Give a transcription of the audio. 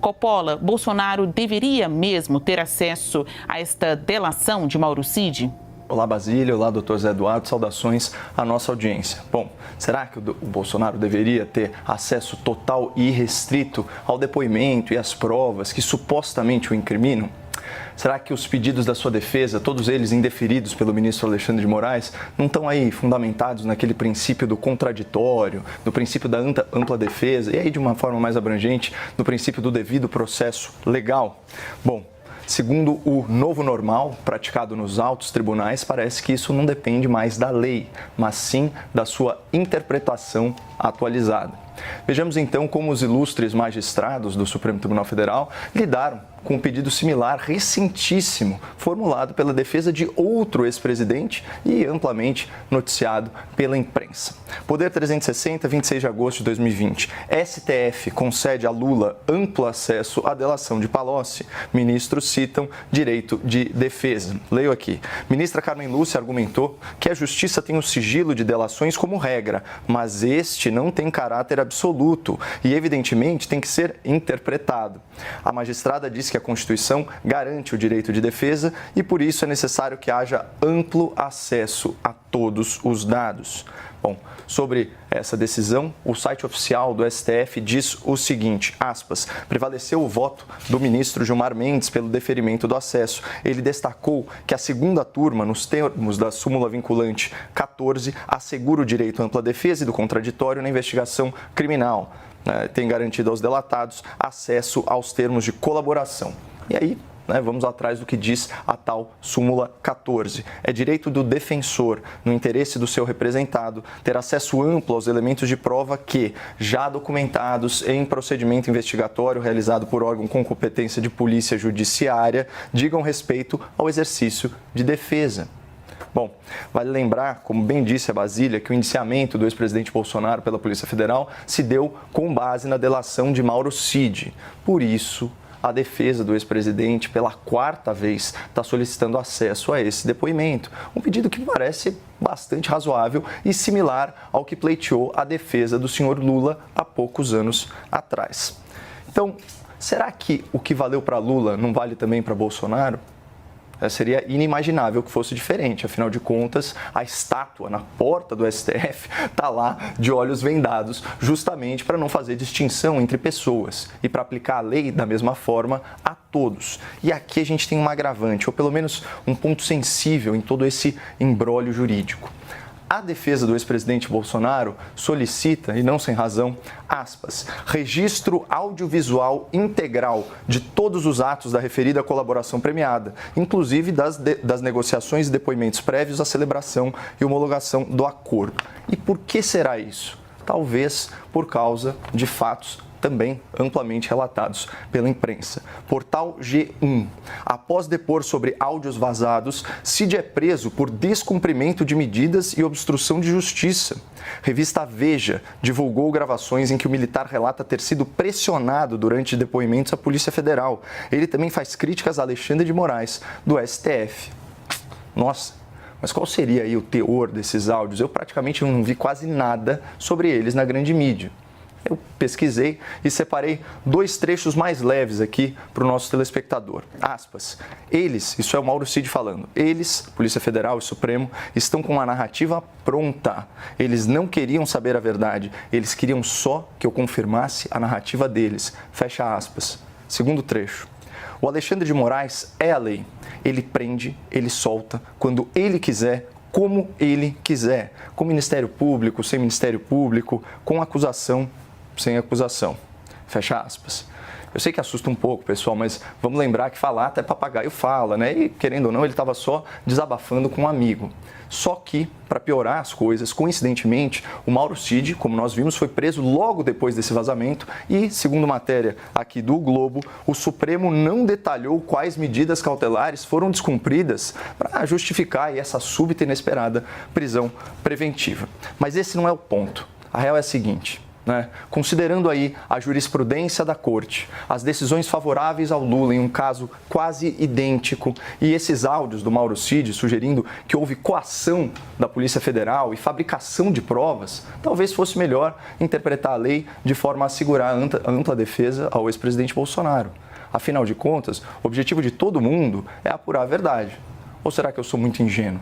Coppola, Bolsonaro deveria mesmo ter acesso a esta delação de Mauro Cid? Olá, Basília. Olá, doutor Zé Eduardo. Saudações à nossa audiência. Bom, será que o Bolsonaro deveria ter acesso total e irrestrito ao depoimento e às provas que supostamente o incriminam? Será que os pedidos da sua defesa, todos eles indeferidos pelo ministro Alexandre de Moraes, não estão aí fundamentados naquele princípio do contraditório, no princípio da ampla defesa e aí, de uma forma mais abrangente, no princípio do devido processo legal? Bom, segundo o novo normal praticado nos altos tribunais, parece que isso não depende mais da lei, mas sim da sua interpretação atualizada. Vejamos então como os ilustres magistrados do Supremo Tribunal Federal lidaram com um pedido similar recentíssimo, formulado pela defesa de outro ex-presidente e amplamente noticiado pela imprensa. Poder 360, 26 de agosto de 2020. STF concede a Lula amplo acesso à delação de Palocci. Ministros citam direito de defesa. Leio aqui. Ministra Carmen Lúcia argumentou que a Justiça tem o sigilo de delações como regra, mas este não tem caráter absoluto e, evidentemente, tem que ser interpretado. A magistrada disse que a Constituição garante o direito de defesa e, por isso, é necessário que haja amplo acesso a todos os dados. Bom, sobre essa decisão, o site oficial do STF diz o seguinte, aspas, prevaleceu o voto do ministro Gilmar Mendes pelo deferimento do acesso. Ele destacou que a segunda turma, nos termos da súmula vinculante 14, assegura o direito à ampla defesa e do contraditório na investigação criminal. Tem garantido aos delatados acesso aos termos de colaboração. E aí, vamos atrás do que diz a tal súmula 14. É direito do defensor, no interesse do seu representado, ter acesso amplo aos elementos de prova que, já documentados em procedimento investigatório realizado por órgão com competência de polícia judiciária, digam respeito ao exercício de defesa. Bom, vale lembrar, como bem disse a Basília, que o indiciamento do ex-presidente Bolsonaro pela Polícia Federal se deu com base na delação de Mauro Cid. Por isso, a defesa do ex-presidente, pela quarta vez, está solicitando acesso a esse depoimento. Um pedido que me parece bastante razoável e similar ao que pleiteou a defesa do senhor Lula há poucos anos atrás. Então, será que o que valeu para Lula não vale também para Bolsonaro? Seria inimaginável que fosse diferente, afinal de contas, a estátua na porta do STF está lá de olhos vendados, justamente para não fazer distinção entre pessoas e para aplicar a lei da mesma forma a todos. E aqui a gente tem um agravante, ou pelo menos um ponto sensível em todo esse imbróglio jurídico. A defesa do ex-presidente Bolsonaro solicita, e não sem razão, aspas, registro audiovisual integral de todos os atos da referida colaboração premiada, inclusive das negociações e depoimentos prévios à celebração e homologação do acordo. E por que será isso? Talvez por causa de fatos também amplamente relatados pela imprensa. Portal G1. Após depor sobre áudios vazados, Cid é preso por descumprimento de medidas e obstrução de justiça. Revista Veja divulgou gravações em que o militar relata ter sido pressionado durante depoimentos à Polícia Federal. Ele também faz críticas a Alexandre de Moraes, do STF. Nossa, mas qual seria aí o teor desses áudios? Eu praticamente não vi quase nada sobre eles na grande mídia. Eu pesquisei e separei dois trechos mais leves aqui para o nosso telespectador. Aspas. Eles, isso é o Mauro Cid falando, eles, Polícia Federal e Supremo, estão com a narrativa pronta. Eles não queriam saber a verdade, eles queriam só que eu confirmasse a narrativa deles. Fecha aspas. Segundo trecho. O Alexandre de Moraes é a lei. Ele prende, ele solta, quando ele quiser, como ele quiser. Com Ministério Público, sem Ministério Público, com acusação, sem acusação. Fecha aspas. Eu sei que assusta um pouco, pessoal, mas vamos lembrar que falar até papagaio fala, né? E, querendo ou não, ele estava só desabafando com um amigo. Só que, para piorar as coisas, coincidentemente, o Mauro Cid, como nós vimos, foi preso logo depois desse vazamento e, segundo matéria aqui do Globo, o Supremo não detalhou quais medidas cautelares foram descumpridas para justificar essa súbita e inesperada prisão preventiva. Mas esse não é o ponto. A real é a seguinte. né? Considerando aí a jurisprudência da Corte, as decisões favoráveis ao Lula em um caso quase idêntico e esses áudios do Mauro Cid sugerindo que houve coação da Polícia Federal e fabricação de provas, talvez fosse melhor interpretar a lei de forma a assegurar ampla defesa ao ex-presidente Bolsonaro. Afinal de contas, o objetivo de todo mundo é apurar a verdade. Ou será que eu sou muito ingênuo?